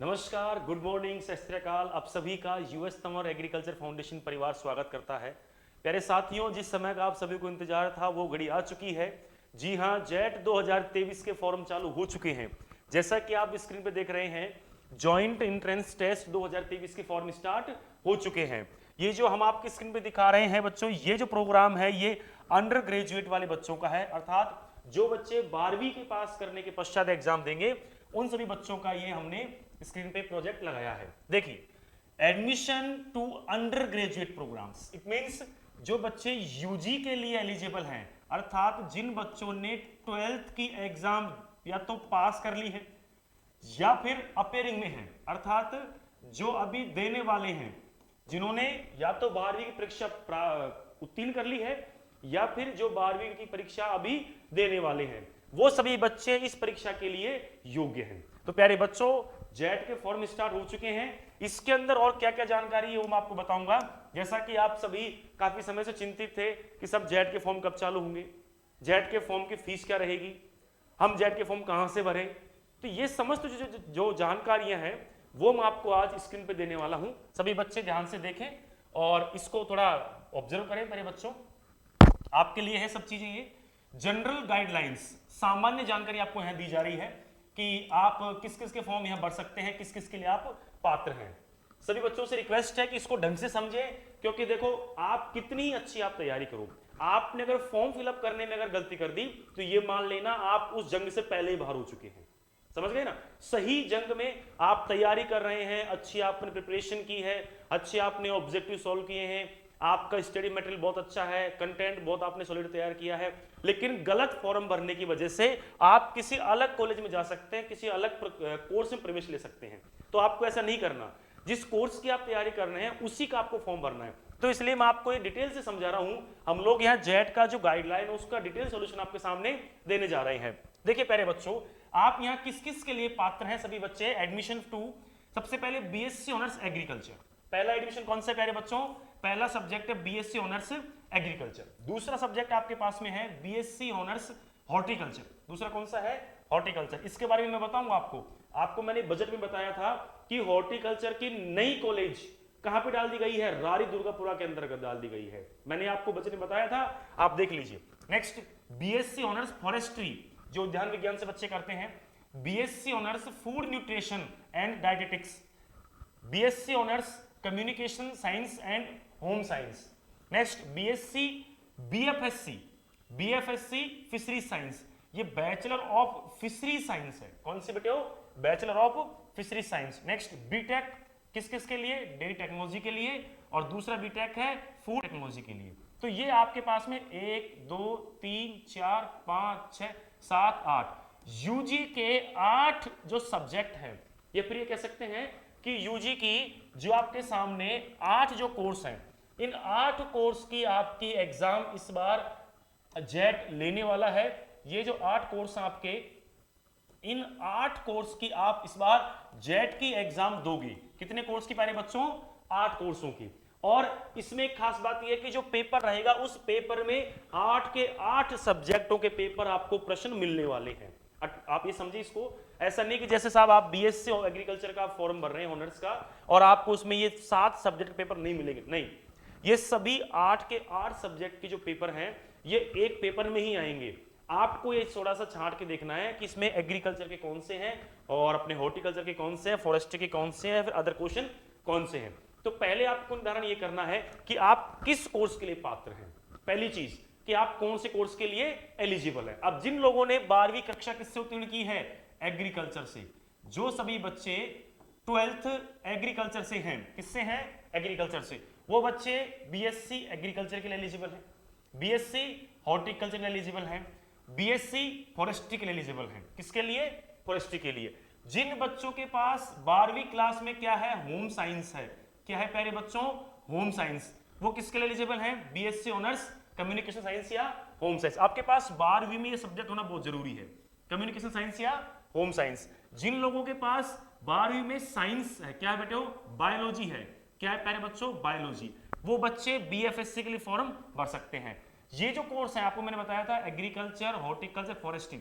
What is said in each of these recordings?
नमस्कार, good morning, सत श्री अकाल। आप सभी का यूएस तंवर एग्रीकल्चर फाउंडेशन परिवार स्वागत करता है। प्यारे साथियों, जिस समय का आप सभी को इंतजार था वो घड़ी आ चुकी है। जी हाँ, जेट 2023 के फॉर्म चालू हो चुके हैं। जैसा कि आप स्क्रीन पे देख रहे हैं, जॉइंट एंट्रेंस टेस्ट 2023 के फॉर्म स्टार्ट हो चुके हैं। ये जो हम आपकी स्क्रीन पे दिखा रहे हैं बच्चों, ये जो प्रोग्राम है ये अंडर ग्रेजुएट वाले बच्चों का है, अर्थात जो बच्चे 12वीं के पास करने के पश्चात एग्जाम देंगे उन सभी बच्चों का ये हमने स्क्रीन पे प्रोजेक्ट लगाया है। देखिए, admission to undergraduate programmes, it means जो बच्चे यूजी के लिए एलिजिबल हैं, अर्थात जिन बच्चों ने 12th की एग्जाम या तो पास कर ली है या फिर अपेयरिंग में है, अर्थात जो अभी देने वाले हैं, जिन्होंने या तो 12वीं की परीक्षा उत्तीर्ण कर ली है या फिर जो 12वीं की परीक्षा अभी देने वाले हैं, वो सभी बच्चे इस परीक्षा के लिए योग्य हैं। तो प्यारे बच्चों, जेट के फॉर्म स्टार्ट हो चुके हैं। इसके अंदर और क्या क्या जानकारी है वो मैं आपको बताऊंगा। जैसा कि आप सभी काफी समय से चिंतित थे कि सब जेट के फॉर्म कब चालू होंगे, जेट के फॉर्म की फीस क्या रहेगी, हम जेट के फॉर्म कहां से भरें, तो ये समस्त जो जानकारियां हैं वो मैं आपको आज स्क्रीन पे देने वाला हूं। सभी बच्चे ध्यान से देखें और इसको थोड़ा ऑब्जर्व करें। मेरे बच्चों, आपके लिए है सब चीजें। ये जनरल गाइडलाइंस, सामान्य जानकारी आपको यहां दी जा रही है कि आप किस किस के फॉर्म यहां भर सकते हैं, किस किस के लिए आप पात्र हैं। सभी बच्चों से रिक्वेस्ट है कि इसको ढंग से समझें, क्योंकि देखो, आप कितनी अच्छी आप तैयारी करो, आपने अगर फॉर्म फिलअप करने में अगर गलती कर दी तो ये मान लेना आप उस जंग से पहले ही बाहर हो चुके हैं। समझ गए ना? सही जंग में आप तैयारी कर रहे हैं, अच्छी आपने प्रिपरेशन की है, अच्छे आपने ऑब्जेक्टिव सॉल्व किए हैं, आपका स्टडी मटेरियल बहुत अच्छा है, कंटेंट बहुत आपने सॉलिड तैयार किया है, लेकिन गलत फॉर्म भरने की वजह से आप किसी अलग कॉलेज में जा सकते हैं, किसी अलग कोर्स में प्रवेश ले सकते हैं। तो आपको ऐसा नहीं करना। जिस कोर्स की आप तैयारी कर रहे हैं उसी का आपको फॉर्म भरना है। तो इसलिए मैं आपको ये डिटेल से समझा रहा हूं। हम लोग यहाँ जेट का जो गाइडलाइन है उसका डिटेल सॉल्यूशन आपके सामने देने जा रहे हैं। देखिए प्यारे बच्चों, आप यहाँ किस किस के लिए पात्र हैं सभी बच्चे। एडमिशन टू, सबसे पहले बीएससी ऑनर्स एग्रीकल्चर। पहला एडमिशन कौन सा प्यारे बच्चों? पहला सब्जेक्ट है बीएससी ऑनर्स एग्रीकल्चर। दूसरा सब्जेक्ट आपके पास में है बीएससी ऑनर्स हॉर्टिकल्चर। दूसरा कौन सा है? हॉर्टिकल्चर। इसके बारे में मैं बताऊंगा आपको मैंने बजट में बताया था कि हॉर्टिकल्चर की नई कॉलेज कहां पे डाल दी गई है? रारी दुर्गापुरा के अंतर्गत डाल दी गई है। मैंने आपको बजट में बताया था, आप देख लीजिए। नेक्स्ट, बीएससी ऑनर्स फॉरेस्ट्री, जो उद्यान विज्ञान से बच्चे करते हैं। BSc honours food nutrition and dietetics. BSc honours communication science and home science. Next, BSc BFSc fishery science. ये बैचलर ऑफ फिशरी साइंस है। कौन सी बेटे हो? Bachelor of fishery science. Next, BTech किस किस के लिए? डेयरी टेक्नोलॉजी के लिए, और दूसरा बीटेक है फूड टेक्नोलॉजी के लिए। तो ये आपके पास में 1 2 3 4 5 6 7 8 यूजी के 8 जो सब्जेक्ट हैं, ये फिर ये कह सकते हैं कि यूजी की जो आपके सामने 8 जो कोर्स हैं, इन 8 कोर्स की आपकी एग्जाम इस बार जेट लेने वाला है। ये जो 8 कोर्स हैं आपके, इन 8 कोर्स की आप इस बार जेट की एग्जाम दोगे। कितने कोर्स की प्यारे बच्चों? 8 कोर्सों की। और इसमें एक खास बात यह कि जो पेपर रहेगा उस पेपर में 8 के 8 सब्जेक्टों के पेपर आपको प्रश्न मिलने वाले हैं। आप ये समझिए इसको। ऐसा नहीं कि जैसे साहब आप बीएससी एग्रीकल्चर का फॉर्म भर रहे हैं ऑनर्स का और आपको उसमें ये 7 सब्जेक्ट पेपर नहीं मिलेंगे, नहीं। ये सभी 8 के 8 सब्जेक्ट के जो पेपर हैं ये एक पेपर में ही आएंगे। आपको ये थोड़ा सा छांट के देखना है कि इसमें एग्रीकल्चर के कौन से हैं और अपने हॉर्टिकल्चर के कौन से हैं, फॉरेस्ट्री के कौन से हैं, फिर अदर क्वेश्चन कौन से हैं। तो पहले आपको निर्धारण ये करना है कि आप किस कोर्स के लिए पात्र हैं। पहली चीज कि आप कौन से कोर्स के लिए एलिजिबल है। अब जिन लोगों ने 12वीं कक्षा किससे उत्तीर्ण की है? एग्रीकल्चर से। जो सभी बच्चे 12th एग्रीकल्चर से हैं, किससे हैं? एग्रीकल्चर से, वो बच्चे बीएससी एग्रीकल्चर के लिए एलिजिबल हैं, बीएससी हॉर्टिकल्चर के लिए एलिजिबल हैं, बीएससी फॉरेस्ट्री के लिए एलिजिबल हैं। किसके लिए? फॉरेस्ट्री के लिए। जिन बच्चों के पास 12वीं क्लास में क्या है? होम साइंस है। क्या है प्यारे बच्चों? Home science. वो किसके लिए एलिजिबल हैं? बीएससी ऑनर्स कम्युनिकेशन साइंस या होम साइंस। आपके पास 12वीं में ये सब्जेक्ट होना बहुत जरूरी है, कम्युनिकेशन साइंस या होम साइंस। जिन लोगों के पास 12वीं में साइंस है, क्या है बेटे? बायोलॉजी है। क्या है प्यारे बच्चों? बायोलॉजी। वो बच्चे बीएफएससी के लिए फॉर्म भर सकते हैं। ये जो कोर्स है आपको मैंने बताया था, एग्रीकल्चर हॉर्टिकल्चर फॉरेस्ट्री,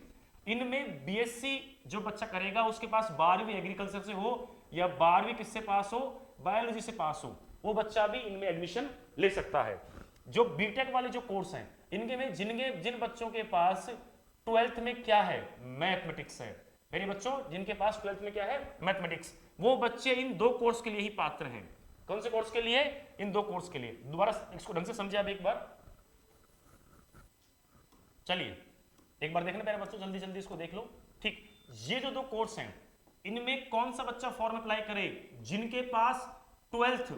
इनमें बीएससी जो बच्चा करेगा उसके पास 12वीं एग्रीकल्चर से हो या 12वीं किससे पास हो, बायोलॉजी से पास हो, वो बच्चा भी इनमें एडमिशन ले सकता है। जो बीटेक वाले जो कोर्स हैं इनके में जिन बच्चों के पास 12th में क्या है, मैथमेटिक्स है, मेरे बच्चों जिनके पास 12th में क्या है, मैथमेटिक्स, वो बच्चे इन 2 कोर्स के लिए ही पात्र हैं। कौन से कोर्स के लिए, इन 2 कोर्स के लिए। दोबारा इसको ढंग से समझे आप एक बार, चलिए एक बार देखना प्यारे बच्चों, जल्दी जल्दी इसको देख लो। ठीक, ये जो 2 कोर्स हैं इनमें कौन सा बच्चा फॉर्म अप्लाई करे, जिनके पास 12th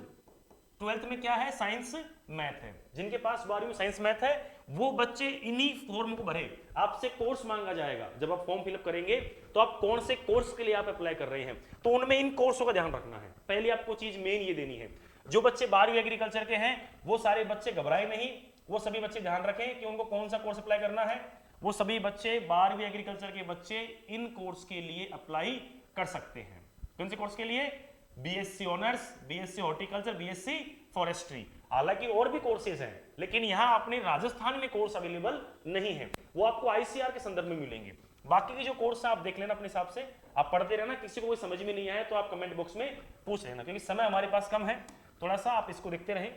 में क्या है, साइंस मैथ है, जिनके पास 12वीं साइंस मैथ है वो बच्चे इन्हीं फॉर्म को भरे। आपसे कोर्स मांगा जाएगा जब आप फॉर्म फिलअप करेंगे तो आप कौन से कोर्स के लिए आप अप्लाई कर रहे हैं, तो उनमें इन कोर्सों का ध्यान रखना है। पहले आपको चीज मेन ये देनी है, जो बच्चे 12वीं एग्रीकल्चर के हैं वो सारे बच्चे घबराए नहीं, वो सभी बच्चे ध्यान रखें कि उनको कौन सा कोर्स अप्लाई करना है। वो सभी बच्चे 12वीं एग्रीकल्चर के बच्चे इन कोर्स के लिए अप्लाई कर सकते हैं। कौन से कोर्स के लिए, BSc honours, BSc horticulture, BSc forestry. हालांकि और भी कोर्सेज हैं लेकिन यहाँ अपने राजस्थान में कोर्स अवेलेबल नहीं है, वो आपको आईसीआर के संदर्भ में मिलेंगे। बाकी के जो कोर्स है आप देख लेना अपने हिसाब से, आप पढ़ते रहना, किसी को कोई समझ में नहीं आए तो आप कमेंट बॉक्स में पूछ लेना, क्योंकि समय हमारे पास कम है, थोड़ा सा आप इसको देखते रहें।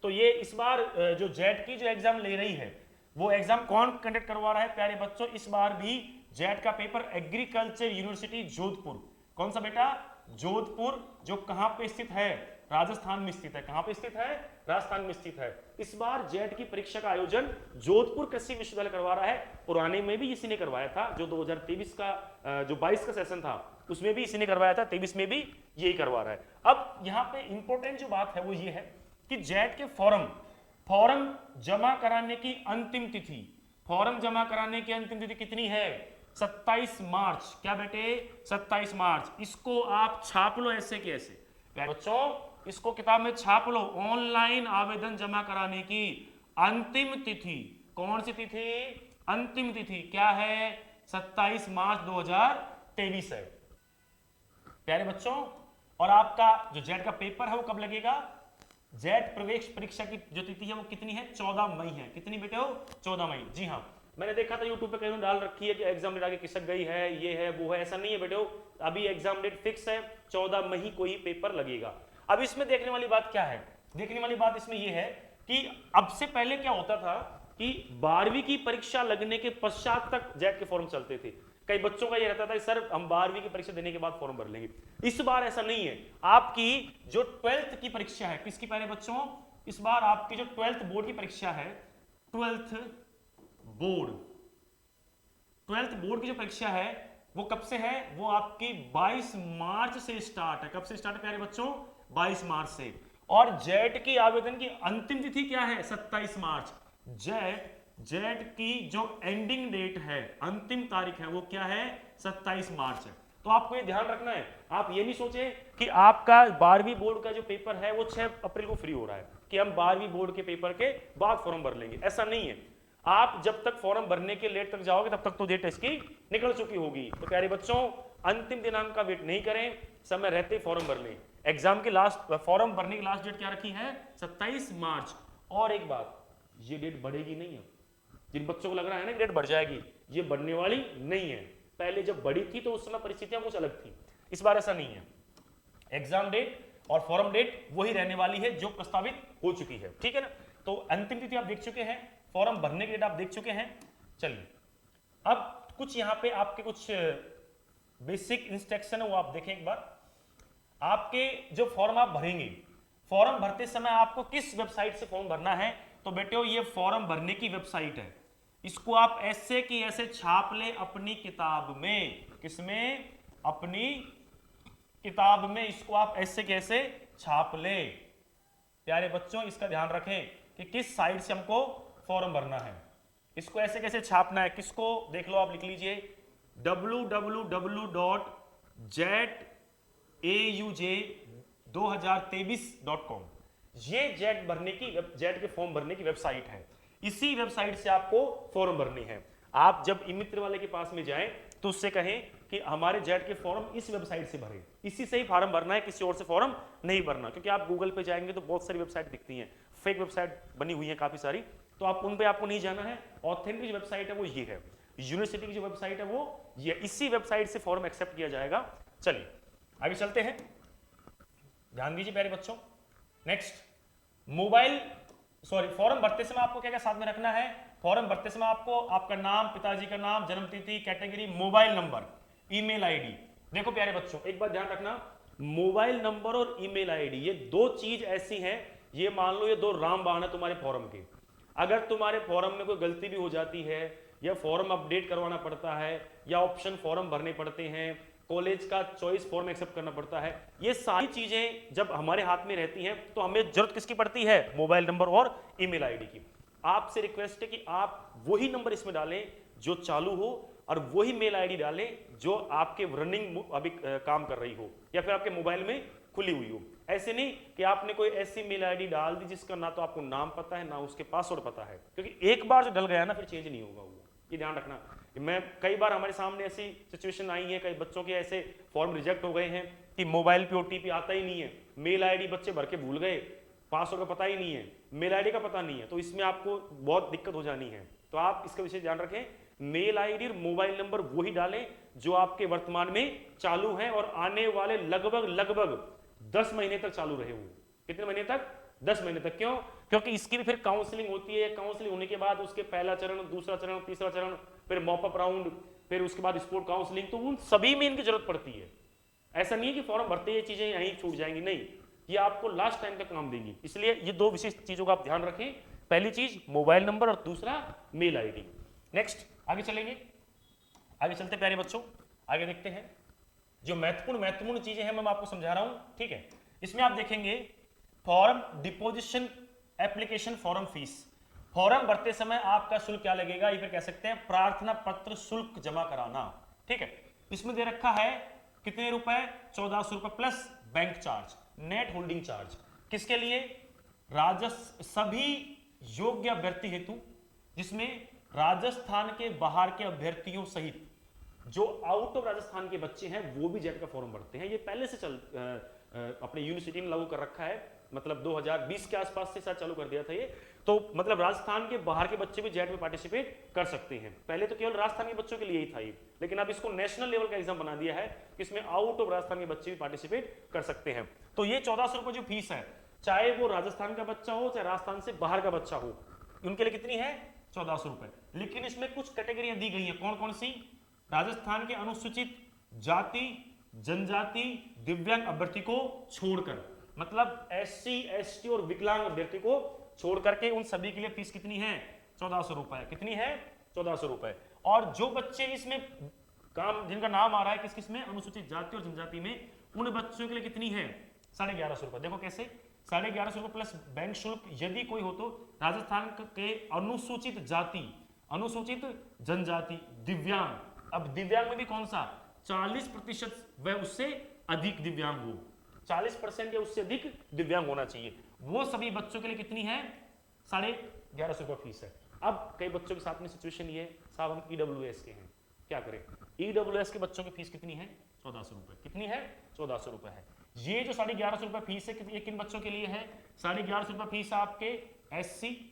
तो ये इस बार जो जेट की जो एग्जाम ले रही है वो एग्जाम कौन कंडक्ट करवा रहा है प्यारे बच्चों, इस बार भी जेट का पेपर एग्रीकल्चर यूनिवर्सिटी जोधपुर। कौन सा बेटा, जोधपुर, जो कहां पे स्थित है, राजस्थान में स्थित है। कहां पे स्थित है, राजस्थान में स्थित है। इस बार जेट की परीक्षा का आयोजन जोधपुर कृषि विश्वविद्यालय करवा रहा है। पुराने में भी इसी ने करवाया था, जो 2023 का जो 22 का सेशन था उसमें भी इसी ने करवाया था, 23 में भी यही करवा रहा है। अब यहाँ पे इंपॉर्टेंट जो बात है वो ये है कि जेट के फॉर्म जमा कराने की अंतिम तिथि, फॉर्म जमा कराने की अंतिम तिथि कितनी है, 27 मार्च। क्या बेटे, 27 मार्च। इसको आप छाप लो ऐसे के ऐसे बच्चों, इसको किताब में छाप लो। ऑनलाइन आवेदन जमा कराने की अंतिम तिथि, कौन सी तिथि, अंतिम तिथि क्या है, 27 मार्च 2023 है प्यारे बच्चों। और आपका जो जेट का पेपर है वो कब लगेगा, जेट प्रवेश परीक्षा की जो तिथि है वो कितनी है, 14 मई है। कितनी बेटे हो, 14 मई। जी हाँ, मैंने देखा था यूट्यूब पे कहीं डाल रखी है कि एग्जाम डेट आगे खिसक गई है, ये है वो है, ऐसा नहीं है बेटे, अभी एग्जाम डेट फिक्स है, 14 मई को ही पेपर लगेगा। अब इसमें देखने वाली बात क्या है, देखने वाली बात इसमें यह है कि अब से पहले क्या होता था कि 12वीं की परीक्षा लगने के पश्चात तक जेट के फॉर्म चलते थे। कई बच्चों का ये रहता था सर हम 12वीं की परीक्षा देने के बाद फॉर्म भर लेंगे। इस बार ऐसा नहीं है, आपकी जो 12th की परीक्षा है, किसकी प्यारे बच्चों, इस बार आपकी जो 12th बोर्ड की परीक्षा है, 12th बोर्ड की जो परीक्षा है वो कब से है, वो आपकी 22 मार्च से स्टार्ट है। कब से स्टार्ट है प्यारे बच्चों, 22 मार्च से। और जेट की आवेदन की अंतिम तिथि क्या है, 27 मार्च। जेट की जो एंडिंग डेट है, अंतिम तारीख है, वो क्या है, 27 मार्च है। तो आपको ये ध्यान रखना है, आप ये नहीं सोचे कि आपका 12वीं बोर्ड का जो पेपर है वो 6 अप्रैल को फ्री हो रहा है कि हम 12वीं बोर्ड के पेपर के बाद फॉर्म भर लेंगे, ऐसा नहीं है। आप जब तक फॉर्म भरने के लेट तक जाओगे तब तक तो डेट इसकी निकल चुकी होगी। तो प्यारे बच्चों, अंतिम दिनांक का वेट नहीं करें, समय रहते फॉर्म भर लें। एग्जाम की फॉर्म भरने की लास्ट डेट क्या रखी है, 27 मार्च। और एक बात, ये डेट बढ़ेगी नहीं है। जिन बच्चों को लग रहा है ना डेट बढ़ जाएगी, ये बढ़ने वाली नहीं है। पहले जब बढ़ी थी तो उस समय परिस्थितियां कुछ अलग थी, इस बार ऐसा नहीं है। एग्जाम डेट और फॉर्म डेट वही रहने वाली है जो प्रस्तावित हो चुकी है, ठीक है ना। तो अंतिम तिथि आप देख चुके हैं, फॉर्म भरने की डेट आप देख चुके हैं। चलिए अब कुछ यहाँ पे आपके कुछ बेसिक इंस्ट्रक्शन है वो आप देखें एक बार। आपके जो फॉर्म आप भरेंगे, फॉर्म भरते समय आपको किस वेबसाइट से फॉर्म भरना है, तो बेटे ये फॉर्म भरने की वेबसाइट है। इसको आप ऐसे की ऐसे छाप ले अपनी किताब में, किसमें, अपनी किताब में, इसको आप ऐसे कैसे छाप ले प्यारे बच्चों। इसका ध्यान रखें कि किस साइट से हमको फॉर्म भरना है, इसको ऐसे कैसे छापना है। किसको देख लो, आप लिख लीजिए www.jetauj2023.com। ये जेट के फॉर्म भरने की वेबसाइट है। इसी वेबसाइट से आपको फॉर्म भरनी है। आप जब ई-मित्र वाले के पास में जाएं तो उससे कहें कि हमारे जेट के फॉर्म इस वेबसाइट से भरें, इसी से ही फॉर्म भरना है, किसी और से फॉर्म नहीं भरना। क्योंकि आप गूगल पे जाएंगे तो बहुत सारी वेबसाइट दिखती हैं, फेक वेबसाइट बनी हुई है काफी सारी, तो आप उन पे आपको नहीं जाना है। ऑथेंटिक वेबसाइट है वो ये है। यूनिवर्सिटी की जो वेबसाइट है वो ये, इसी वेबसाइट से फॉर्म एक्सेप्ट किया जाएगा। चलिए आगे चलते हैं, ध्यान दीजिए प्यारे बच्चों। नेक्स्ट, मोबाइल सॉरी फॉर्म भरते समय आपको क्या क्या साथ में रखना है? फॉर्म भरते समय आपको आपका नाम, पिताजी का नाम, जन्म तिथि, category, mobile number, email ID. देखो प्यारे बच्चों एक बात ध्यान रखना, मोबाइल नंबर और ईमेल आईडी ये दो चीज ऐसी हैं, ये मान लो ये दो रामबाण है तुम्हारे फॉर्म के। अगर तुम्हारे फॉर्म में कोई गलती भी हो जाती है, या फॉर्म अपडेट करवाना पड़ता है, या ऑप्शन फॉर्म भरने पड़ते हैं, कॉलेज का चॉइस फॉर्म एक्सेप्ट करना पड़ता है, ये सारी चीजें जब हमारे हाथ में रहती हैं तो हमें जरूरत किसकी पड़ती है? मोबाइल नंबर और ईमेल आईडी की। आपसे रिक्वेस्ट है कि आप वही नंबर इसमें डालें जो चालू हो, और वही मेल आईडी डालें जो आपके रनिंग अभी काम कर रही हो, या फिर आपके मोबाइल में खुली हुई हो। ऐसे नहीं कि आपने कोई ऐसी मेल आईडी डाल दी जिसका ना तो आपको नाम पता है ना उसके पासवर्ड पता है, क्योंकि एक बार जो डल गया ना फिर चेंज नहीं होगा वो, ये ध्यान रखना। मैं कई बार हमारे सामने ऐसी सिचुएशन आई है, कई बच्चों के ऐसे फॉर्म रिजेक्ट हो गए हैं कि मोबाइल पे ओटीपी आता ही नहीं है, मेल आईडी बच्चे भर के भूल गए, पासवर्ड का पता ही नहीं है, मेल आईडी का पता नहीं है, तो इसमें आपको बहुत दिक्कत हो जानी है। तो आप इसका विशेष ध्यान रखें, मेल आईडी और मोबाइल नंबर वही डालें जो आपके वर्तमान में चालू है और आने वाले लगभग 10 महीने तक चालू रहे हुए। कितने महीने तक? 10 महीने तक। क्यों? क्योंकि इसकी भी फिर काउंसलिंग होती है, काउंसलिंग होने के बाद उसके पहला चरण, दूसरा चरण, तीसरा चरण, फिर मॉपअप राउंड, फिर उसके बाद स्पोर्ट काउंसलिंग, तो उन सभी में इनकी जरूरत पड़ती है। ऐसा नहीं है कि फॉर्म भरते ये चीजें यहीं छूट जाएंगी, नहीं, ये आपको लास्ट टाइम तक काम देंगी। इसलिए ये दो विशेष चीजों का आप ध्यान रखें, पहली चीज मोबाइल नंबर और दूसरा मेल आईडी। नेक्स्ट आगे चलेंगे, आगे चलते प्यारे बच्चों, आगे देखते हैं जो महत्वपूर्ण चीजें हैं मैं आपको समझा रहा हूं, ठीक है। इसमें आप देखेंगे form deposition application form fees. Form भरते समय आपका शुल्क क्या लगेगा, ये फिर कह सकते हैं प्रार्थना पत्र शुल्क जमा कराना, ठीक है। इसमें दे रखा है कितने रुपए? 1400 रुपए plus bank charge, net holding charge. किसके लिए? राजस्व सभी योग्य अभ्यर्थी हेतु, जिसमें राजस्थान के बाहर के अभ्यर्थियों सहित जो आउट ऑफ राजस्थान के बच्चे हैं वो भी जेट का फॉर्म भरते हैं। ये पहले से अपने यूनिवर्सिटी में लागू कर रखा है, मतलब 2020 के आसपास से शायद चालू कर दिया था ये। तो मतलब राजस्थान के बाहर के बच्चे भी जेट में पार्टिसिपेट कर सकते हैं। पहले तो केवल राजस्थान के बच्चों के लिए ही था ये, लेकिन अब इसको नेशनल लेवल का एग्जाम बना दिया है कि इसमें आउट ऑफ राजस्थान के बच्चे भी पार्टिसिपेट कर सकते हैं। तो ये 1400 रुपए जो फीस है, चाहे वो राजस्थान का बच्चा हो चाहे राजस्थान से बाहर का बच्चा हो, उनके लिए कितनी है? 1400 रुपए। लेकिन इसमें कुछ कैटेगरियां दी गई हैं, कौन कौन सी? राजस्थान के अनुसूचित जाति, जनजाति, दिव्यांग अभ्यर्थी को छोड़कर, मतलब एससी, एसटी और विकलांग अभ्यर्थी को छोड़ करके उन सभी के लिए फीस कितनी है? 1400 रुपए। कितनी है? 1400 रुपए। और जो बच्चे इसमें काम, जिनका नाम आ रहा है किस किस में, अनुसूचित जाति और जनजाति में, उन बच्चों के लिए कितनी है? 1150 रुपए। देखो कैसे, 1150 रुपए प्लस बैंक शुल्क यदि कोई हो तो। राजस्थान के अनुसूचित जाति, अनुसूचित जनजाति, दिव्यांग, अब दिव्यांग में भी कौन सा? 40% वह उससे अधिक दिव्यांग हो, 40% या उससे अधिक दिव्यांग होना चाहिए। वो सभी बच्चों के लिए कितनी है? 1150 रुपए फीस है। अब कई बच्चों के साथ में सिचुएशन ये, साहब हम ईडब्ल्यूएस के हैं, क्या करें? ईडब्ल्यूएस के बच्चों की फीस कितनी है? 1400 रुपए। कितनी है? 1400 रुपए है। ये जो 1150 रुपए फीस है, ये किन बच्चों के लिए है? 1150 रुपए फीस आपके एससी,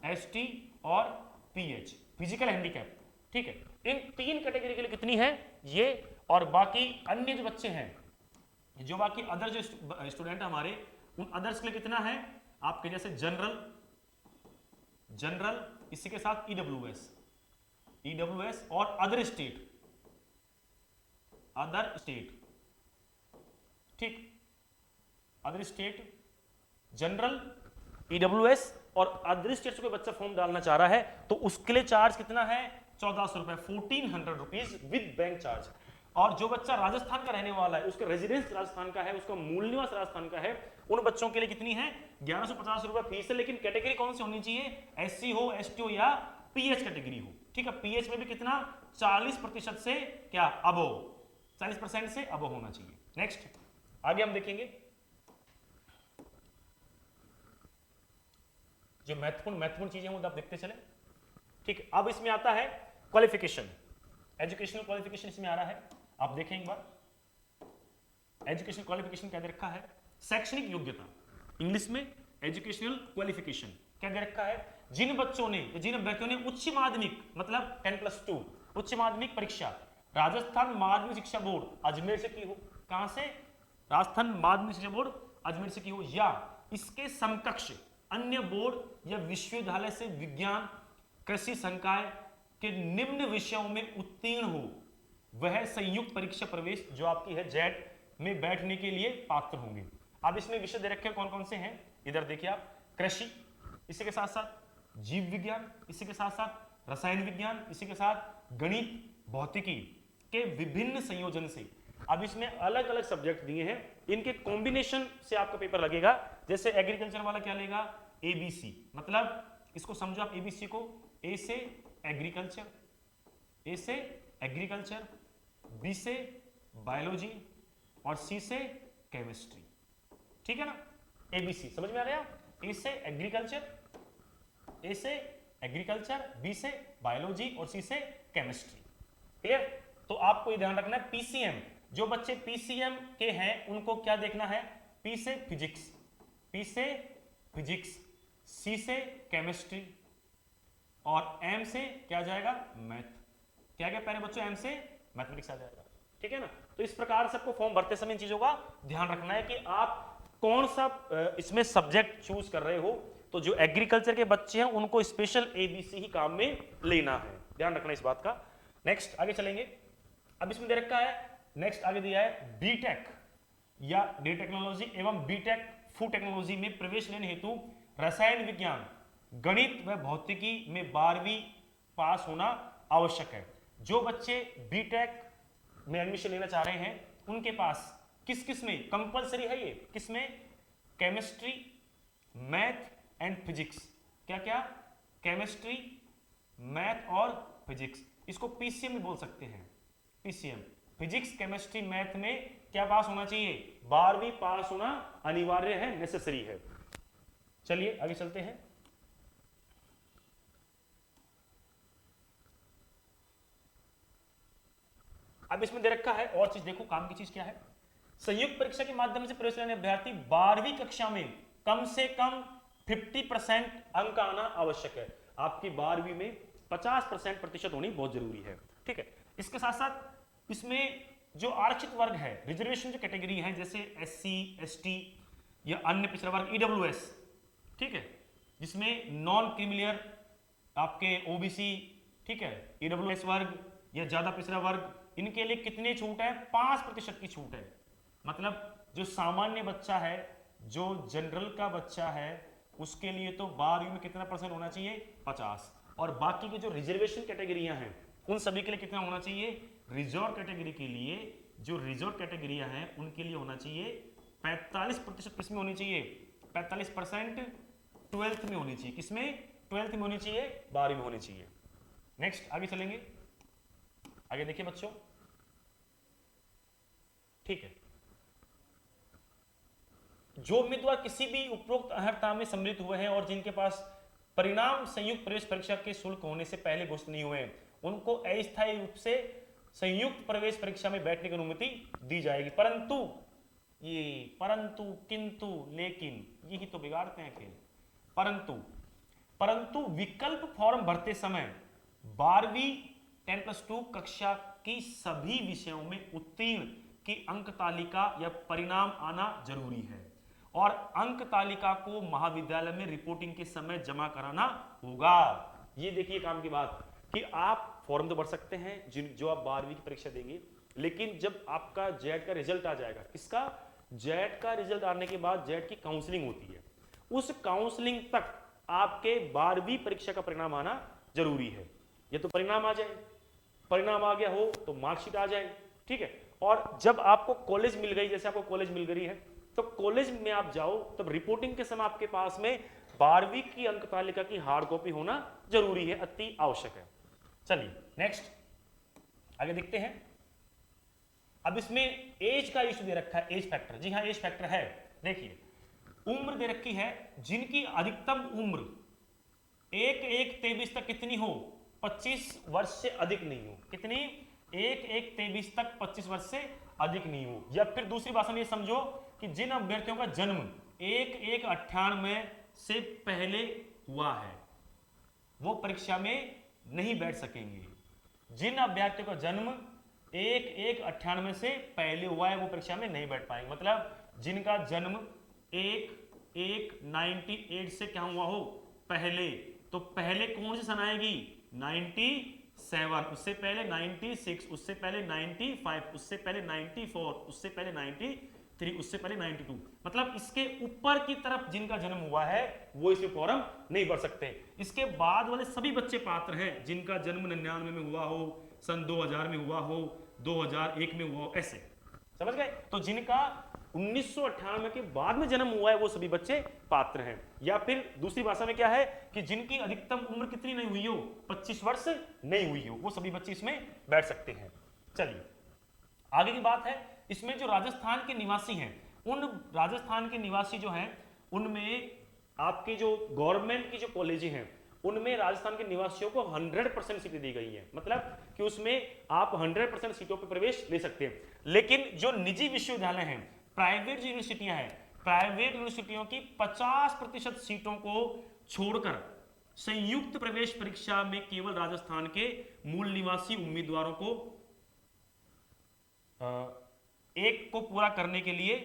एसटी और पीएच, फिजिकल हैंडीकैप, ठीक है। इन तीन कैटेगरी के लिए कितनी है ये, और बाकी अन्य जो बच्चे हैं, जो बाकी अदर जो स्टूडेंट हमारे, उन अदर्स के लिए कितना है? आपके जैसे जनरल, इसी के साथ ईडब्ल्यूएस और अदर स्टेट, ठीक, अदर स्टेट, जनरल, ईडब्ल्यूएस और अदर स्टेट से कोई बच्चा फॉर्म डालना चाह रहा है तो उसके लिए चार्ज कितना है? 1400 रुपए, 1400 रुपीज विद बैंक चार्ज। और जो बच्चा राजस्थान का रहने वाला है, उसका रेजिडेंस राजस्थान का है, उसका मूल निवास राजस्थान का है, उन बच्चों के लिए कितनी है? 1150 रुपए फीस है। लेकिन कैटेगरी कौन सी होनी चाहिए? एससी हो, एसटी हो या पीएच कैटेगरी हो, ठीक है। पीएच में भी कितना? 40% से क्या अबव, 40% से अबव होना चाहिए। नेक्स्ट आगे हम देखेंगे जो महत्वपूर्ण चीजें हैं वो आप देखते चले, ठीक। अब इसमें आता है क्वालिफिकेशन, एजुकेशनल क्वालिफिकेशन इसमें आ रहा है। आप देखें एक बार एजुकेशनल क्वालिफिकेशन क्या दे रखा है? शैक्षणिक योग्यता, इंग्लिश में एजुकेशनल क्वालिफिकेशन क्या दे रखा है? जिन बच्चों ने, जिन अभ्यर्थियों ने उच्च माध्यमिक मतलब 10+2 उच्च माध्यमिक परीक्षा राजस्थान माध्यमिक शिक्षा बोर्ड अजमेर से की हो, कहां से, राजस्थान माध्यमिक शिक्षा बोर्ड अजमेर से की हो, या इसके समकक्ष अन्य बोर्ड या विश्वविद्यालय से विज्ञान कृषि संकाय के निम्न विषयों में उत्तीर्ण हो, वह संयुक्त परीक्षा प्रवेश जो आपकी है जेट में बैठने के लिए पात्र होंगे। अब इसमें विषय दे रखे कौन कौन से हैं, इधर देखिए आप, कृषि, इसी के साथ साथ जीव विज्ञान, इसी के साथ साथ रसायन विज्ञान, इसी के साथ गणित भौतिकी के विभिन्न संयोजन से। अब इसमें अलग अलग सब्जेक्ट दिए हैं, इनके कॉम्बिनेशन से आपका पेपर लगेगा। जैसे एग्रीकल्चर वाला क्या लेगा, ABC, मतलब इसको समझो आप ABC को, ए से एग्रीकल्चर, ए से एग्रीकल्चर, बी से बायोलॉजी और सी से केमिस्ट्री, ठीक है ना, ABC समझ में आ गया। ए से एग्रीकल्चर, ए से एग्रीकल्चर, बी से बायोलॉजी और सी से केमिस्ट्री, क्लियर। तो आपको ये ध्यान रखना है PCM, जो बच्चे PCM के हैं उनको क्या देखना है, P से फिजिक्स, P से फिजिक्स, C से केमिस्ट्री और M से क्या जाएगा, मैथ। क्या क्या प्यारे बच्चों, M से मैथमेटिक्स आ जाएगा, ठीक है ना। तो इस प्रकार से आपको फॉर्म भरते समय इन चीजों का ध्यान रखना है कि आप कौन सा इसमें सब्जेक्ट चूज कर रहे हो। तो जो एग्रीकल्चर के बच्चे हैं उनको स्पेशल ABC ही काम में लेना है, ध्यान रखना इस बात का। नेक्स्ट आगे चलेंगे। अब इसमें दे रखा है, नेक्स्ट आगे दिया है बीटेक या डेटा टेक्नोलॉजी एवं बीटेक फूड टेक्नोलॉजी में प्रवेश लेने हेतु रसायन विज्ञान, गणित व भौतिकी में 12वीं पास होना आवश्यक है। जो बच्चे बीटेक में एडमिशन लेना चाह रहे हैं उनके पास किस किस में कंपलसरी है, ये किस में, केमिस्ट्री, मैथ एंड फिजिक्स, क्या क्या, केमिस्ट्री, मैथ और फिजिक्स, इसको PCM में बोल सकते हैं, PCM, फिजिक्स केमिस्ट्री मैथ में क्या पास होना चाहिए, 12वीं पास होना अनिवार्य है, नेसेसरी है। चलिए आगे चलते हैं। अब इसमें दे रखा है और चीज देखो, काम की चीज क्या है, संयुक्त परीक्षा के माध्यम से प्रवेश लेने अभ्यर्थी 12वीं कक्षा में कम से कम 50% अंक आना आवश्यक है। आपकी 12वीं में 50% प्रतिशत होनी बहुत जरूरी है, ठीक है। इसके साथ साथ इसमें जो आरक्षित वर्ग है, रिजर्वेशन जो कैटेगरी है, जैसे SC ST या अन्य पिछड़ा वर्ग EWS, ठीक है, जिसमें नॉन क्रीमिलियर आपके OBC, ठीक है, EWS वर्ग या ज्यादा पिछड़ा वर्ग, इनके लिए कितनी छूट है, 5% की छूट है। मतलब जो सामान्य बच्चा है, जो जनरल का बच्चा है, उसके लिए तो 12वीं में कितना % होना चाहिए, 50, और बाकी के जो रिजर्वेशन कैटेगरियां हैं उन सभी के लिए कितना होना चाहिए, रिजर्व कैटेगरी के लिए, जो रिजर्व कैटेगरियां हैं उनके लिए होना चाहिए 45%। किसमें होनी चाहिए, 45% 12th में होनी चाहिए, किसमें, 12th में होनी चाहिए, 12वीं में होनी चाहिए। नेक्स्ट आगे चलेंगे, आगे देखिए बच्चों, ठीक है, जो उम्मीदवार किसी भी उपरोक्त अर्हता में सम्मिलित हुए हैं और जिनके पास परिणाम संयुक्त प्रवेश परीक्षा के शुल्क होने से पहले घोषित नहीं हुए, उनको अस्थायी रूप से संयुक्त प्रवेश परीक्षा में बैठने की अनुमति दी जाएगी। परंतु ये परंतु, किंतु, लेकिन, यही तो बिगाड़ते हैं खेल। परंतु विकल्प फॉर्म भरते समय 12वीं 10+2 कक्षा की सभी विषयों में उत्तीर्ण की अंक तालिका या परिणाम आना जरूरी है और अंक तालिका को महाविद्यालय में रिपोर्टिंग के समय जमा कराना होगा। ये देखिए काम की बात कि आप फॉर्म तो भर सकते हैं जो आप 12वीं की परीक्षा देंगे, लेकिन जब आपका जेट का रिजल्ट आ जाएगा, किसका, जेट का रिजल्ट आने के बाद जेट की काउंसलिंग होती है, उस काउंसलिंग तक आपके 12वीं परीक्षा का परिणाम आना जरूरी है। ये तो परिणाम आ जाए, परिणाम आ गया हो तो मार्कशीट आ जाए, ठीक है। और जब आपको कॉलेज मिल गई, जैसे आपको कॉलेज मिल गई है, तो कॉलेज में आप जाओ तब रिपोर्टिंग के समय आपके पास में 12वीं की अंक तालिका की हार्ड कॉपी होना जरूरी है, अति आवश्यक है। चलिए नेक्स्ट आगे देखते हैं। अब इसमें एज का इशू दे रखा है, एज फैक्टर, जी हाँ एज फैक्टर है। देखिए उम्र दे रखी है, जिनकी अधिकतम उम्र 1/1/23 तक कितनी हो, 25 वर्ष से अधिक नहीं हो, कितनी, 1/1/23 तक 25 वर्ष से अधिक नहीं हो। या फिर दूसरी भाषा में ये समझो कि जिन अभ्यर्थियों का जन्म 1/1/98 से पहले हुआ है, वो परीक्षा में नहीं बैठ सकेंगे। जिन अभ्यर्थियों का जन्म 1/1/98 से पहले हुआ है वो परीक्षा में नहीं बैठ पाएंगे। मतलब जिनका जन्म 1/1/98 से क्या हुआ हो पहले, तो पहले कौन सी सन आएगी 97, उससे पहले 96, उससे पहले 95, उससे पहले 94, उससे पहले 93, उससे पहले 92। मतलब इसके ऊपर की तरफ जिनका जन्म हुआ है वो इसमें फॉर्म नहीं भर सकते। इसके बाद वाले सभी बच्चे पात्र हैं जिनका जन्म 99 में हुआ हो, सन 2000 में हुआ हो, 2001 में हुआ हो, ऐसे समझ गए। तो जिनका 1998 के बाद में जन्म हुआ है वो सभी बच्चे पात्र हैं। या फिर दूसरी भाषा में क्या है कि जिनकी अधिकतम उम्र कितनी नहीं हुई हो, 25 वर्ष नहीं हुई हो, वो सभी बच्चे इसमें बैठ सकते हैं। चलिए आगे की बात है, इसमें जो राजस्थान के निवासी हैं, उन राजस्थान के निवासी जो हैं उनमें आपके जो गवर्नमेंट की जो कॉलेजें हैं उनमें राजस्थान के निवासियों को 100% सीटें दी गई है। मतलब कि उसमें आप 100% सीटों पर प्रवेश ले सकते हैं। लेकिन जो निजी विश्वविद्यालय हैं, प्राइवेट यूनिवर्सिटियां हैं, प्राइवेट यूनिवर्सिटियों की 50% सीटों को छोड़कर संयुक्त प्रवेश परीक्षा में केवल राजस्थान के मूल निवासी उम्मीदवारों को एक को पूरा करने के लिए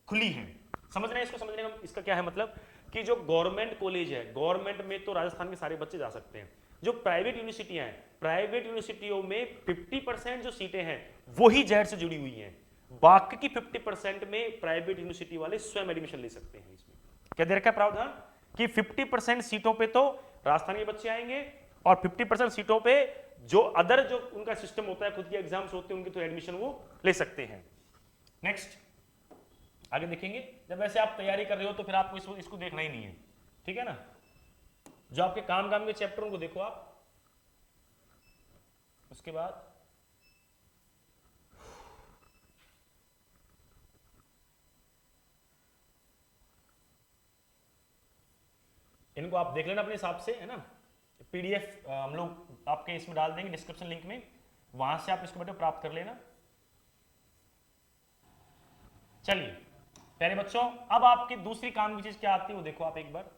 खुली है। समझ रहे हैं इसको? समझने का इसका क्या है मतलब कि जो गवर्नमेंट कॉलेज है, गवर्नमेंट में तो राजस्थान के सारे बच्चे जा सकते हैं। जो प्राइवेट यूनिवर्सिटियां हैं, प्राइवेट यूनिवर्सिटियों में 50% जो सीटें हैं वही जेड से जुड़ी हुई हैं। बाकी की 50% में प्राइवेट यूनिवर्सिटी वाले स्वयं एडमिशन ले सकते हैं। इसमें क्या दे रखा है प्रावधान कि 50% सीटों पे तो राजस्थान के बच्चे आएंगे और 50% सीटों पे जो अदर जो उनका सिस्टम होता है, खुद के एग्जाम्स होते हैं, उनकी तो एडमिशन वो ले सकते हैं। नेक्स्ट आगे देखेंगे। जब वैसे आप तैयारी कर रहे हो तो फिर आपको इसको देखना ही नहीं है, ठीक है ना। जो आपके काम के चैप्टर उनको देखो आप। उसके बाद इनको आप देख लेना अपने हिसाब से, है ना। पीडीएफ हम लोग आपके इसमें डाल देंगे डिस्क्रिप्शन लिंक में, वहां से आप इसको बेटे प्राप्त कर लेना। चलिए प्यारे बच्चों, अब आपकी दूसरी काम की चीज क्या आती है वो देखो आप एक बार,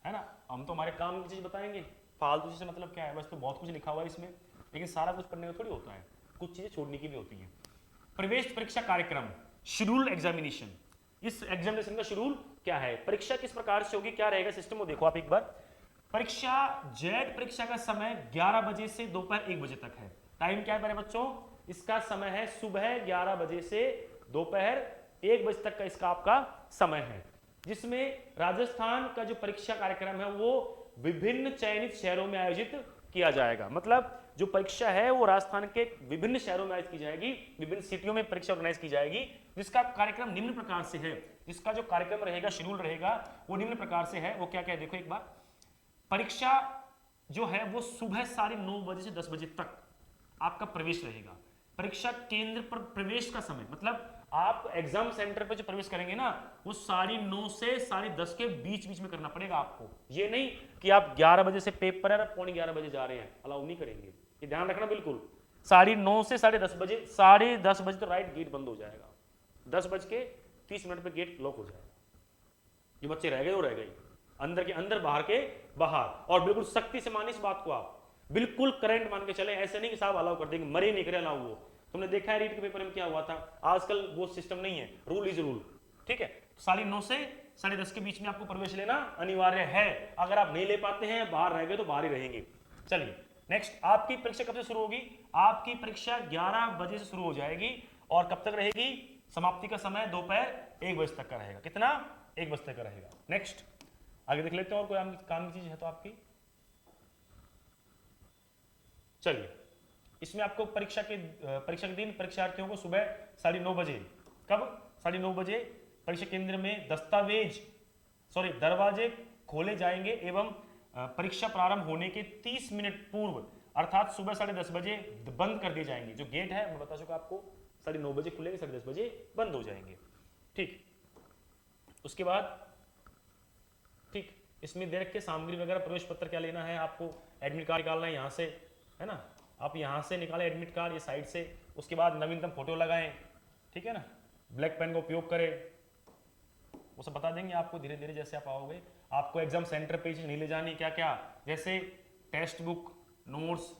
है ना। हम तो हमारे काम की चीज बताएंगे, फालतू चीज से मतलब क्या है। बस तो बहुत कुछ लिखा हुआ है इसमें, लेकिन सारा कुछ पढ़ने का थोड़ी होता है, कुछ चीजें छोड़ने की भी होती है। प्रवेश परीक्षा कार्यक्रम, शेड्यूल एग्जामिनेशन। इस एग्जामिनेशन का शेड्यूल क्या है, परीक्षा किस प्रकार से होगी, क्या रहेगा सिस्टम, वो देखो आप एक बार। परीक्षा जेड परीक्षा का समय 11 बजे से दोपहर 1 बजे तक है। टाइम क्या है मेरे बच्चों, इसका समय है सुबह 11 बजे से दोपहर 1 बजे तक का इसका आपका समय है। जिसमें राजस्थान का जो परीक्षा कार्यक्रम है वो विभिन्न चयनित शहरों में आयोजित किया जाएगा। मतलब जो परीक्षा है वो राजस्थान के विभिन्न शहरों में आयोजित की जाएगी, विभिन्न सिटियों में परीक्षा ऑर्गेनाइज की जाएगी, जिसका कार्यक्रम निम्न प्रकार से है। जिसका जो कार्यक्रम रहेगा, शेड्यूल रहेगा, वो निम्न प्रकार से है। वो क्या क्या है देखो एक बार। परीक्षा जो है वो सुबह 9:30 बजे से 10 बजे तक आपका प्रवेश रहेगा। परीक्षा केंद्र पर प्रवेश का समय, मतलब आप एग्जाम सेंटर पर जो प्रवेश करेंगे ना, वो 9:30 से 10:30 के बीच में करना पड़ेगा आपको। ये नहीं कि आप 11 बजे से पेपर है और 11:15 बजे जा रहे हैं, अलाउ नहीं करेंगे, ये ध्यान रखना बिल्कुल। 9:30 से 10:30 बजे, 10:30 बजे तो राइट गेट बंद हो जाएगा, 10:30 पे गेट लॉक हो जाएगा। जो बच्चे रह गए वो रह गए, अंदर के अंदर बाहर के बाहर। और बिल्कुल सख्ती से मानिए इस बात को, आप बिल्कुल करंट मान के चले। ऐसे नहीं कि साहब अलाउ कर देंगे, मरे नहीं करे अलाउ। वो तुमने देखा है रीट के पेपर में क्या हुआ था, आजकल वो सिस्टम नहीं है, रूल इज रूल, ठीक है। 9:30 से 10:30 के बीच में आपको प्रवेश लेना अनिवार्य है। अगर आप नहीं ले पाते हैं, बाहर रह गए तो बाहर ही रहेंगे। चलिए नेक्स्ट, आपकी परीक्षा कब से शुरू होगी, आपकी परीक्षा 11 बजे से शुरू हो जाएगी और कब तक रहेगी, समाप्ति का समय दोपहर 1 बजे तक का रहेगा। कितना, 1 बजे तक का रहेगा। नेक्स्ट आगे देख लेते हैं और कोई काम की चीज है तो आपकी। चलिए इसमें आपको परीक्षा के दिन परीक्षार्थियों को सुबह 9:30 बजे, कब 9:30 बजे परीक्षा केंद्र में दरवाजे खोले जाएंगे एवं परीक्षा प्रारंभ होने के 30 मिनट पूर्व अर्थात सुबह 10:30 बजे बंद कर दिए जाएंगे। जो गेट है मैं बता चुका आपको, 9:30 बजे खुलेंगे, 10:30 बजे बंद हो जाएंगे, ठीक। उसके बाद ठीक इसमें दे रखे सामग्री वगैरह, प्रवेश पत्र क्या लेना है आपको, एडमिट कार्ड निकालना है यहाँ से, है ना, आप यहाँ से निकालें एडमिट कार्ड ये साइड से। उसके बाद नवीनतम फोटो लगाएं, ठीक है ना, ब्लैक पेन का उपयोग करें, वो सब बता देंगे आपको धीरे धीरे जैसे आप आओगे। आपको एग्जाम सेंटर पे चीज नहीं ले जानी, क्या क्या, जैसे टेक्स्ट बुक, नोट्स,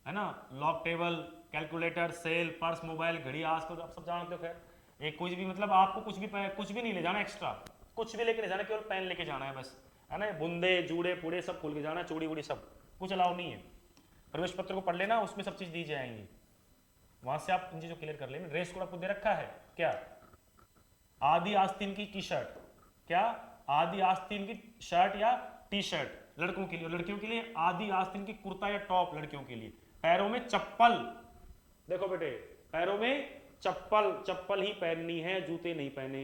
है ना, log table, calculator, cell, purse, mobile, घड़ी, आजकल आप सब जानते हो। खैर एक कुछ भी मतलब आपको कुछ भी नहीं ले जाना एक्स्ट्रा, कुछ भी लेके नहीं जाना, केवल पेन लेके जाना है बस, है ना। बुंदे, जूड़े, पूड़े सब खोल के जाना, चूड़ी वूड़ी सब कुछ अलाउ नहीं है। प्रवेश पत्र को पढ़ लेना, उसमें सब चीज दी जाएंगी, वहां से आप इन चीजों क्लियर कर लेना। ड्रेस कोड आपको दे रखा है क्या, आदि आस्तीन की टी शर्ट, क्या आदि आस्तीन की शर्ट या टी शर्ट लड़कों के लिए, और लड़कियों के लिए आदि आस्तीन की कुर्ता या टॉप लड़कियों के लिए। पैरों में चप्पल, देखो बेटे पैरों में चप्पल, चप्पल ही पहननी है, जूते नहीं पहने,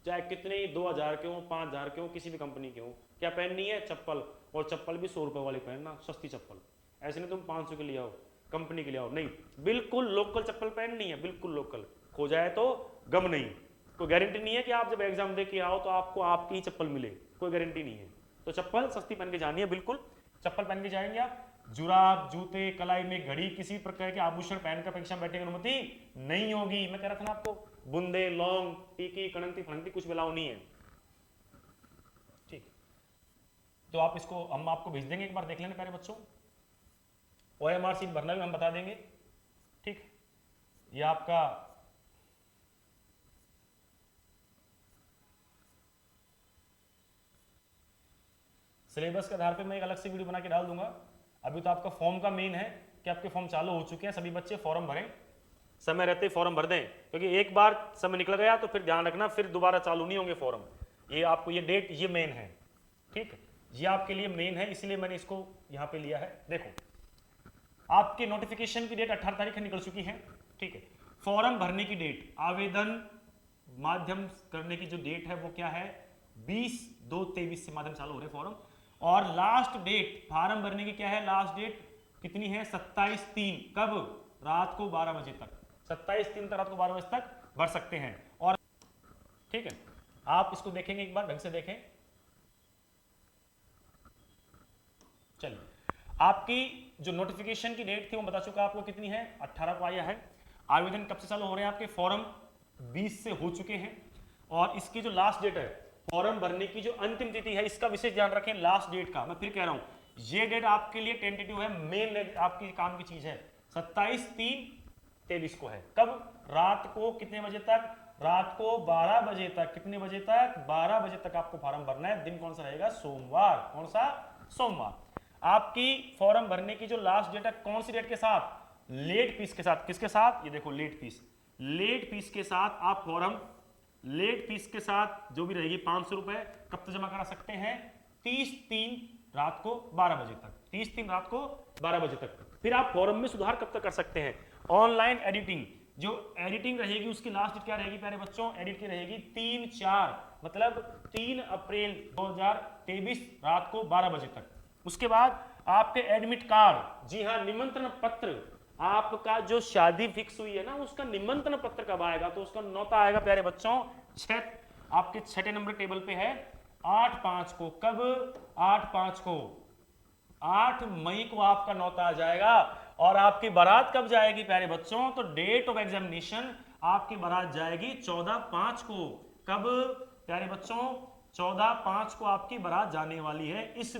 चाहे कितने ही 2000 के हो, 5000 के हो, किसी भी कंपनी के हो, क्या पहननी है, चप्पल। और चप्पल भी 100 रुपए वाली पहनना, सस्ती चप्पल, ऐसे नहीं तुम 500 के लिए आओ, कंपनी के लिए आओ, नहीं, बिल्कुल लोकल चप्पल पहननी है, बिल्कुल लोकल, खो जाए तो गम नहीं। कोई गारंटी नहीं है कि आप जब एग्जाम दे के आओ तो आपको आपकी ही चप्पल मिले, कोई गारंटी नहीं है। तो चप्पल सस्ती पहन के जानी है, बिल्कुल चप्पल पहन के जाएंगे आप। जुराब, जूते, कलाई में घड़ी, किसी प्रकार के आभूषण पहनकर परीक्षा में बैठने की अनुमति नहीं होगी। मैं कह रहा था ना आपको, बुंदे, लौंग, टीकी, कणंती फणंती कुछ भी अलाउ नहीं है, ठीक। तो आप इसको हम आपको भेज देंगे, एक बार देख लेना प्यारे बच्चों। OMR सीट भरना भी हम बता देंगे, ठीक। ये आपका सिलेबस के आधार पे मैं एक अलग से वीडियो बना के डाल दूंगा। अभी तो आपका फॉर्म का मेन है कि आपके फॉर्म चालू हो चुके हैं, सभी बच्चे फॉर्म भरें, समय रहते ही फॉर्म भर दें, क्योंकि एक बार समय निकल गया तो फिर ध्यान रखना फिर दोबारा चालू नहीं होंगे फॉर्म। ये आपको ये डेट ये मेन है, ठीक है, ये आपके लिए मेन है, इसलिए मैंने इसको यहाँ पे लिया है। देखो आपके नोटिफिकेशन की डेट 18 तारीख निकल चुकी है, ठीक है। फॉर्म भरने की डेट, आवेदन माध्यम करने की जो डेट है वो क्या है, 20/2/23 से माध्यम चालू हो रहे फॉर्म। और लास्ट डेट फॉर्म भरने की क्या है, लास्ट डेट कितनी है, 27/3, कब, रात को 12 बजे तक, 27/3 तक रात को 12 बजे तक भर सकते हैं। और ठीक है, आप इसको देखेंगे एक बार ढंग से देखें। चलिए, आपकी जो नोटिफिकेशन की डेट थी वो बता चुका आपको कितनी है, 18 को आया है। आवेदन कब से चालू हो रहे हैं आपके, फॉर्म 20 से हो चुके हैं। और इसकी जो लास्ट डेट है फॉर्म भरने की, जो अंतिम तिथि है, इसका विशेष ध्यान रखें लास्ट डेट का। मैं फिर कह रहा हूं ये डेट आपके लिए टेंटेटिव है, मेन आपकी काम की चीज है 27/3/23 को है। कब, रात को कितने बजे तक, रात को 12 बजे तक। कितने बजे तक, 12 बजे तक आपको फॉर्म भरना है। दिन कौन सा रहेगा, सोमवार। कौन सा, सोमवार। आपकी फॉर्म भरने की जो लास्ट डेट है, कौन सी डेट के साथ, लेट फीस के साथ। किसके साथ, ये देखो लेट फीस, लेट फीस के साथ आप फॉर्म, लेट फीस के साथ जो भी रहेगी 500 रुपए, कब तक जमा करा सकते हैं, 30/3 रात को 12 बजे तक, 30/3 रात को 12 बजे तक। फिर आप फॉर्म में सुधार कब तक कर सकते हैं, ऑनलाइन एडिटिंग, जो एडिटिंग रहेगी उसकी लास्ट डेट क्या रहेगी प्यारे बच्चों, एडिट की रहेगी 3/4, मतलब 3 अप्रैल 2023 रात को 12 बजे तक। उसके बाद आपके एडमिट कार्ड, जी हाँ, निमंत्रण पत्र, आपका जो शादी फिक्स हुई है ना उसका निमंत्रण पत्र कब आएगा, तो उसका नौता आएगा प्यारे बच्चों, आपके 6 नंबर टेबल पे है 8/5 को। कब, 8/5 को, 8 मई को आपका नौता आ जाएगा। और आपकी बारात कब जाएगी प्यारे बच्चों, तो डेट ऑफ एग्जामिनेशन आपकी बारात जाएगी 14/5 को। कब प्यारे बच्चों, 14/5 को आपकी बारात जाने वाली है। इस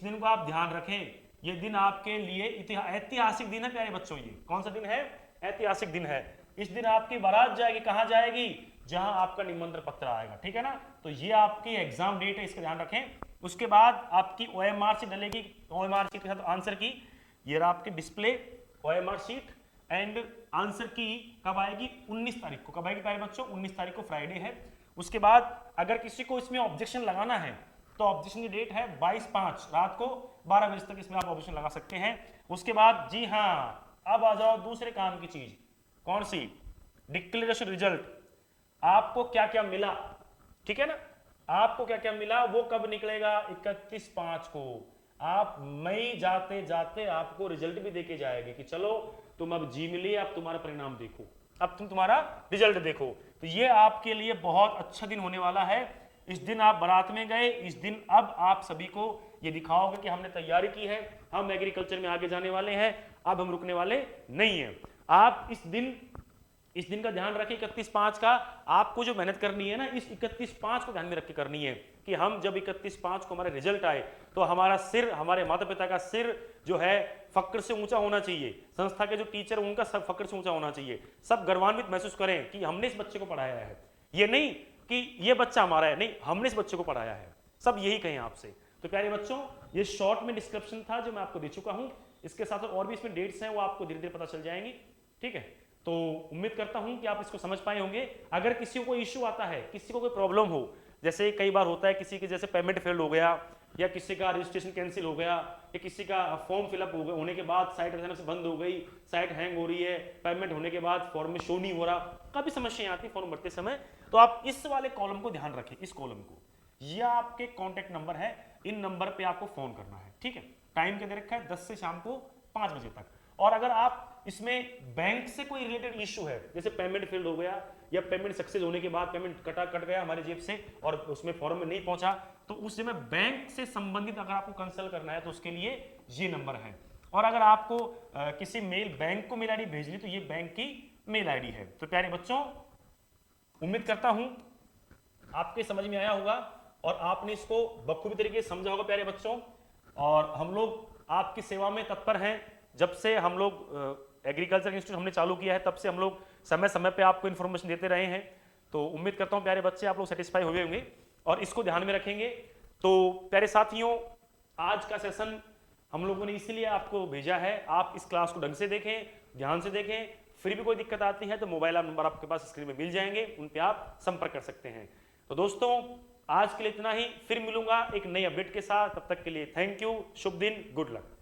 दिन को आप ध्यान रखें, ये दिन आपके लिए ऐतिहासिक दिन है प्यारे बच्चों। ये कौन सा दिन है, ऐतिहासिक दिन है। इस दिन आपकी बारात जाएगी, कहां जाएगी, जहां आपका निमंत्रण पत्र आएगा, ठीक है ना। तो ये आपकी एग्जाम डेट है, इसका ध्यान रखें। उसके बाद आपकी OMR शीट डलेगी, OMR शीट के साथ आंसर की, ये रहा आपके display OMR sheet. And answer की कब आएगी, 19 तारीख को। कब आएगी प्यारे बच्चों, 19 तारीख को, फ्राइडे है। उसके बाद अगर किसी को इसमें ऑब्जेक्शन लगाना है तो ऑब्जेक्शन की डेट है 22/5 रात को 12 बजे तक, इसमें आप ऑब्जेक्शन लगा सकते हैं। उसके बाद जी हाँ, अब आ जाओ दूसरे काम की चीज, कौन सी, डिक्लेरेशन रिजल्ट। आपको क्या क्या मिला, ठीक है ना, आपको क्या क्या मिला वो कब निकलेगा, 31/5 को। आप मई जाते जाते आपको रिजल्ट भी देके जाएंगे कि चलो तुम अब जी मिली, अब तुम्हारा परिणाम देखो, अब तुम तुम्हारा रिजल्ट देखो। तो ये आपके लिए बहुत अच्छा दिन होने वाला है। इस दिन आप बारात में गए, इस दिन अब आप सभी को ये दिखाओगे कि हमने तैयारी की है, हम एग्रीकल्चर में आगे जाने वाले हैं, अब हम रुकने वाले नहीं हैं। आप इस दिन इस दिन का ध्यान रखें 31/5 का। आपको जो मेहनत करनी है ना, इस 31/5 को ध्यान में रख के करनी है कि हम जब 31/5 को हमारे रिजल्ट आए तो हमारा सिर, हमारे माता पिता का सिर जो है फक्र से ऊंचा होना चाहिए, संस्था के जो टीचर उनका सब फक्र से ऊंचा होना चाहिए, सब गर्वान्वित महसूस करें कि हमने इस बच्चे को पढ़ाया है। ये नहीं कि ये बच्चा हमारा है, नहीं, हमने इस बच्चे को पढ़ाया है, सब यही कहें आपसे। तो प्यारे बच्चों, ये शॉर्ट में डिस्क्रिप्शन था जो मैं आपको दे चुका हूं। इसके साथ और भी इसमें डेट्स हैं, वो आपको धीरे धीरे पता चल जाएंगी। ठीक है, तो उम्मीद करता हूं कि आप इसको समझ पाए होंगे। अगर किसी को कोई इश्यू आता है, किसी को कोई प्रॉब्लम हो, जैसे कई बार होता है किसी के जैसे पेमेंट फेल हो गया, या किसी का रजिस्ट्रेशन कैंसिल हो गया, या किसी का फॉर्म फिलअप होने के बाद साइट अचानक से बंद हो गई, साइट हैंग हो रही है, पेमेंट होने के बाद फॉर्म में शो नहीं हो रहा, काफी समस्याएं आती फॉर्म भरते समय, तो आप इस वाले कॉलम को ध्यान रखें, इस कॉलम को। यह आपके कॉन्टेक्ट नंबर है, इन नंबर पे आपको फोन करना है। ठीक है, टाइम क्या दे रखा है, 10 से शाम को 5 बजे तक। और अगर आप इसमें बैंक से कोई रिलेटेड इश्यू है, जैसे पेमेंट फेल्ड हो गया या पेमेंट सक्सेस होने के बाद पेमेंट कट गया हमारे जेब से और उसमें फॉर्म में नहीं पहुंचा, तो उस समय बैंक से संबंधित अगर आपको कंसल्ट करना है तो उसके लिए ये नंबर है। और अगर आपको किसी मेल बैंक को मेल आईडी भेजनी तो ये बैंक की मेल आईडी है। तो प्यारे बच्चों, उम्मीद करता हूं आपके समझ में आया होगा और आपने इसको बखूबी तरीके से समझा होगा प्यारे बच्चों। और हम लोग आपकी सेवा में तत्पर हैं। जब से हम लोग एग्रीकल्चर इंस्टीट्यूट हमने चालू किया है, तब से हम लोग समय समय पे आपको इन्फॉर्मेशन देते रहे हैं। तो उम्मीद करता हूं प्यारे बच्चे आप लोग सेटिस्फाई हुए होंगे और इसको ध्यान में रखेंगे। तो प्यारे साथियों, आज का सेशन हम लोगों ने इसलिए आपको भेजा है, आप इस क्लास को ढंग से देखें, ध्यान से देखें। फिर भी कोई दिक्कत आती है तो मोबाइल नंबर आपके पास स्क्रीन में मिल जाएंगे, उन पे आप संपर्क कर सकते हैं। तो दोस्तों, आज के लिए इतना ही, फिर मिलूंगा एक नई अपडेट के साथ। तब तक के लिए थैंक यू, शुभ दिन, गुड लक।